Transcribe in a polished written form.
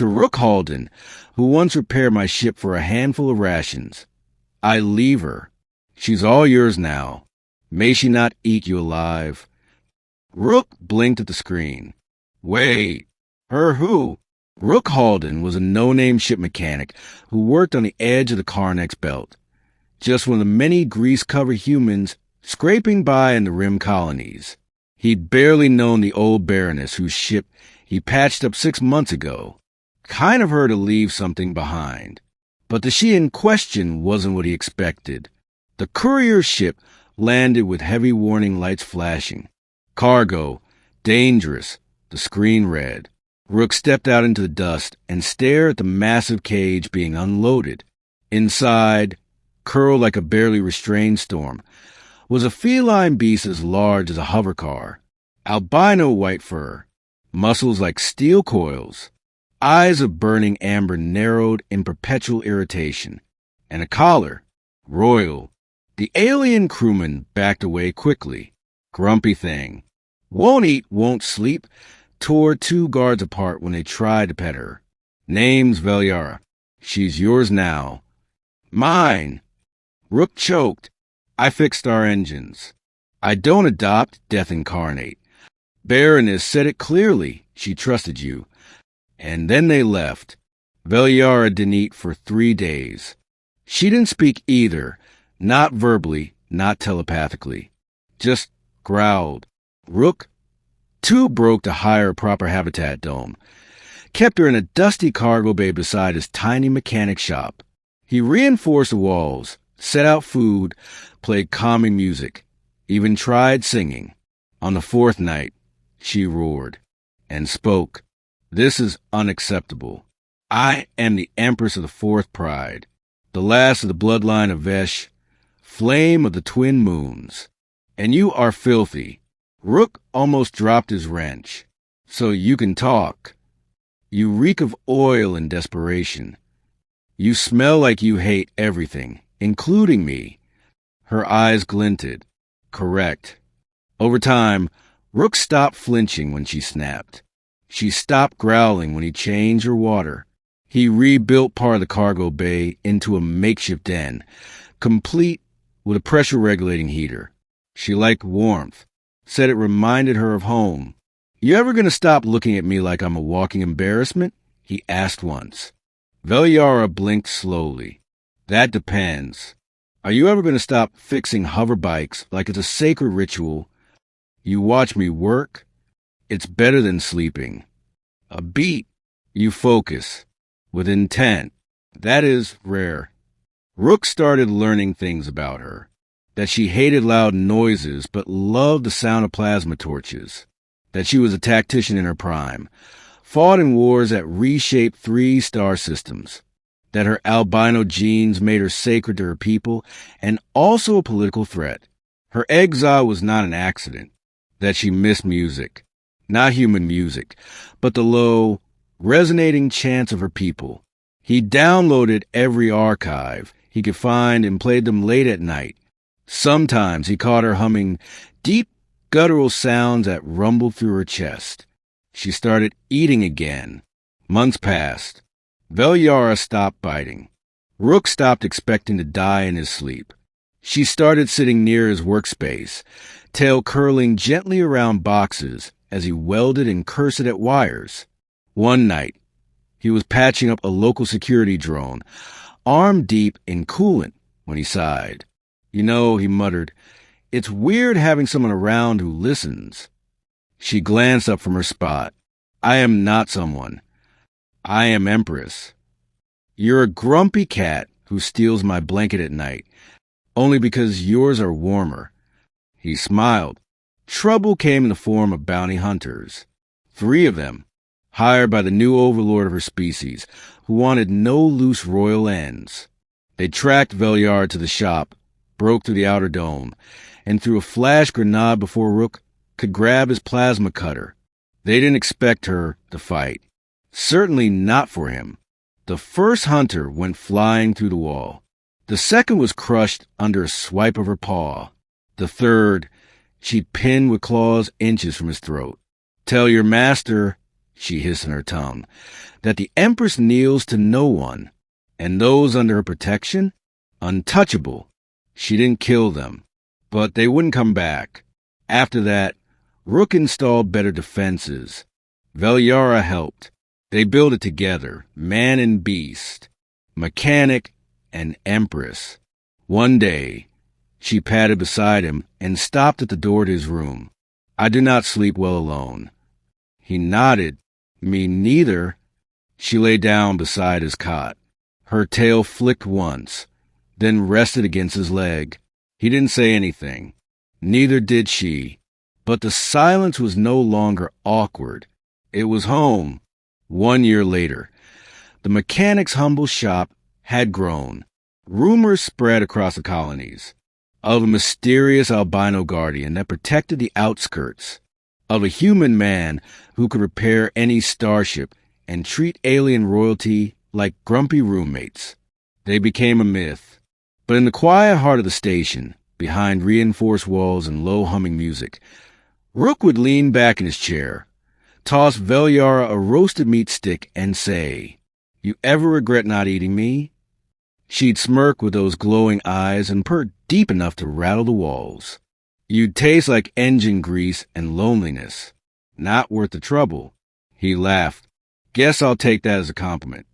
To Rook Halden, who once repaired my ship for a handful of rations. I leave her. She's all yours now. May she not eat you alive. Rook blinked at the screen. Wait, her who? Rook Halden was a no-name ship mechanic who worked on the edge of the Carnex belt. Just one of the many grease-covered humans scraping by in the rim colonies. He'd barely known the old Baroness whose ship he patched up 6 months ago. Kind of her to leave something behind. But the she in question wasn't what he expected. The courier ship landed with heavy warning lights flashing. Cargo, dangerous, the screen read. Rook stepped out into the dust and stared at the massive cage being unloaded. Inside, curled like a barely restrained storm, was a feline beast as large as a hover car. Albino white fur, muscles like steel coils, eyes of burning amber narrowed in perpetual irritation, and a collar, royal. The alien crewman backed away quickly. Grumpy thing. Won't eat, won't sleep, tore 2 guards apart when they tried to pet her. Name's Velyara. She's yours now. Mine. Rook choked. I fixed our engines. I don't adopt, death incarnate. Baroness said it clearly. She trusted you. And then they left. Velyara didn't eat for 3 days. She didn't speak either, not verbally, not telepathically. Just growled. Rook, 2 broke to hire a proper habitat dome. Kept her in a dusty cargo bay beside his tiny mechanic shop. He reinforced the walls, set out food, played calming music, even tried singing. On the 4th night, she roared and spoke. This is unacceptable. I am the Empress of the 4th Pride, the last of the bloodline of Vesh, flame of the twin moons. And you are filthy. Rook almost dropped his wrench. So you can talk. You reek of oil and desperation. You smell like you hate everything, including me. Her eyes glinted. Correct. Over time, Rook stopped flinching when she snapped. She stopped growling when he changed her water. He rebuilt part of the cargo bay into a makeshift den, complete with a pressure-regulating heater. She liked warmth, said it reminded her of home. You ever gonna stop looking at me like I'm a walking embarrassment? He asked once. Velyara blinked slowly. That depends. Are you ever gonna stop fixing hover bikes like it's a sacred ritual? You watch me work? It's better than sleeping. A beat. You focus. With intent. That is rare. Rook started learning things about her. That she hated loud noises but loved the sound of plasma torches. That she was a tactician in her prime. Fought in wars that reshaped 3 star systems. That her albino genes made her sacred to her people and also a political threat. Her exile was not an accident. That she missed music. Not human music, but the low, resonating chants of her people. He downloaded every archive he could find and played them late at night. Sometimes he caught her humming deep, guttural sounds that rumbled through her chest. She started eating again. Months passed. Velyara stopped biting. Rook stopped expecting to die in his sleep. She started sitting near his workspace, tail curling gently around boxes as he welded and cursed at wires. One night, he was patching up a local security drone, arm deep in coolant, when he sighed. You know, he muttered, it's weird having someone around who listens. She glanced up from her spot. I am not someone. I am Empress. You're a grumpy cat who steals my blanket at night, only because yours are warmer. He smiled. Trouble came in the form of bounty hunters. 3 of them, hired by the new overlord of her species, who wanted no loose royal ends. They tracked Velyara to the shop, broke through the outer dome, and threw a flash grenade before Rook could grab his plasma cutter. They didn't expect her to fight. Certainly not for him. The first hunter went flying through the wall. The second was crushed under a swipe of her paw. The third, she pinned with claws inches from his throat. Tell your master, she hissed in her tongue, that the Empress kneels to no one, and those under her protection, untouchable. She didn't kill them, but they wouldn't come back. After that, Rook installed better defenses. Velyara helped. They built it together, man and beast, Mechanic and Empress. One day, she padded beside him and stopped at the door to his room. I do not sleep well alone. He nodded. Me neither. She lay down beside his cot. Her tail flicked once, then rested against his leg. He didn't say anything. Neither did she. But the silence was no longer awkward. It was home. 1 year later, the mechanic's humble shop had grown. Rumors spread across the colonies of a mysterious albino guardian that protected the outskirts, of a human man who could repair any starship and treat alien royalty like grumpy roommates. They became a myth. But in the quiet heart of the station, behind reinforced walls and low-humming music, Rook would lean back in his chair, toss Velyara a roasted meat stick, and say, "You ever regret not eating me?" She'd smirk with those glowing eyes and purr deep enough to rattle the walls. "You'd taste like engine grease and loneliness. Not worth the trouble." He laughed. "Guess I'll take that as a compliment."